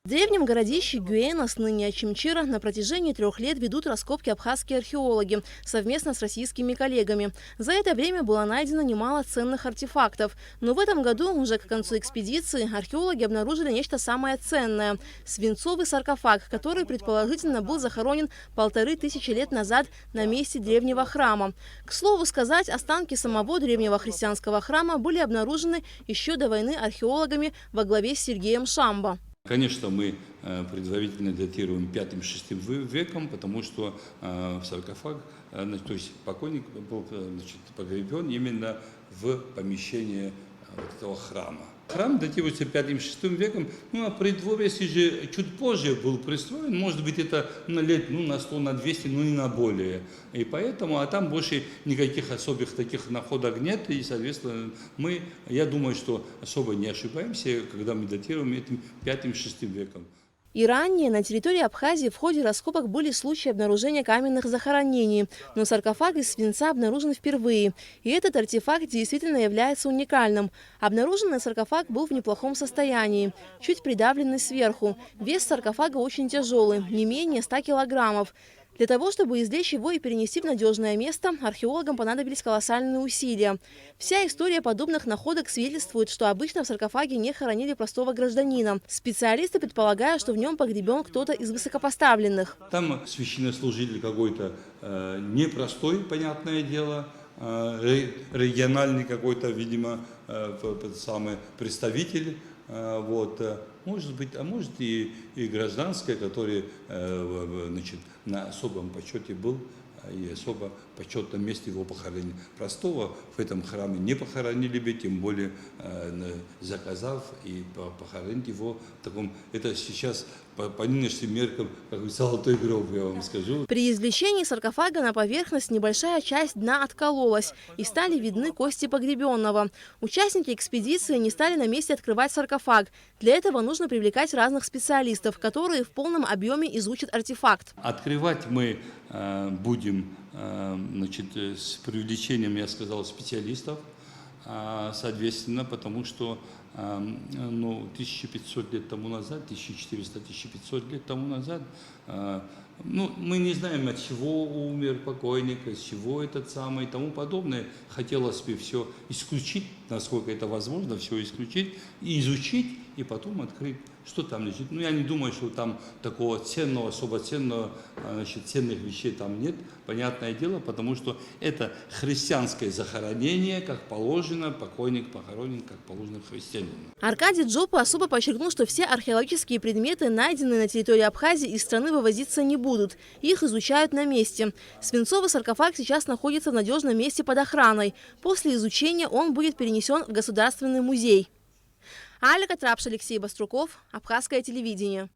В древнем городище Гюэнос, ныне Очимчира, на протяжении 3 лет ведут раскопки абхазские археологи совместно с российскими коллегами. За это время было найдено немало ценных артефактов. Но в этом году, уже к концу экспедиции, археологи обнаружили нечто самое ценное – свинцовый саркофаг, который предположительно был захоронен 1500 лет назад на месте древнего храма. К слову сказать, останки самого древнего христианского храма были обнаружены еще до войны археологами во главе с Сергеем Шамбо. Конечно, мы предварительно датируем 5-6 веком, потому что саркофаг, то есть покойник был погребен именно в помещении вот этого храма. Храм датируется 5-6 веком, а преддворец же чуть позже был пристроен, может быть, это на лет на 100, на 200, не на более. И поэтому, а там больше никаких особых таких находок нет, и, соответственно, я думаю, что особо не ошибаемся, когда мы датируем этим 5-6 веком. И ранее на территории Абхазии в ходе раскопок были случаи обнаружения каменных захоронений, но саркофаг из свинца обнаружен впервые. И этот артефакт действительно является уникальным. Обнаруженный саркофаг был в неплохом состоянии, чуть придавленный сверху. Вес саркофага очень тяжелый, не менее 100 килограммов. Для того, чтобы извлечь его и перенести в надежное место, археологам понадобились колоссальные усилия. Вся история подобных находок свидетельствует, что обычно в саркофаге не хоронили простого гражданина. Специалисты предполагают, что в нем погребен кто-то из высокопоставленных. Там священнослужитель какой-то непростой, понятное дело, региональный какой-то, видимо, самый представитель. Вот, может быть, а может и гражданское, который на особом почете был и особо почетном месте его похоронили. Простого в этом храме не похоронили бы, тем более заказав и похоронить его в таком, это сейчас по нынешним меркам как золотой гроб, я вам скажу. При извлечении саркофага на поверхность небольшая часть дна откололась и стали видны кости погребенного. Участники экспедиции не стали на месте открывать саркофаг. Для этого нужно привлекать разных специалистов, которые в полном объеме изучат артефакт. Открывать мы будем с привлечением, я сказал, специалистов, соответственно, потому что 1500 лет тому назад, 1400-1500 лет тому назад, мы не знаем, от чего умер покойник, от чего этот самый и тому подобное. Хотелось бы все исключить, насколько это возможно, все исключить и изучить, и потом открыть, что там лежит. Я не думаю, что там такого ценного, особо ценного, ценных вещей там нет, понятное дело, потому что это христианское захоронение, как положено, покойник похоронен, как положено христианину. Аркадий Джопа особо подчеркнул, что все археологические предметы, найденные на территории Абхазии, из страны вывозиться не будут. Их изучают на месте. Свинцовый саркофаг сейчас находится в надежном месте под охраной. После изучения он будет перенесен в Государственный музей. Алика Трапш, Алексей Баструков, Абхазское телевидение.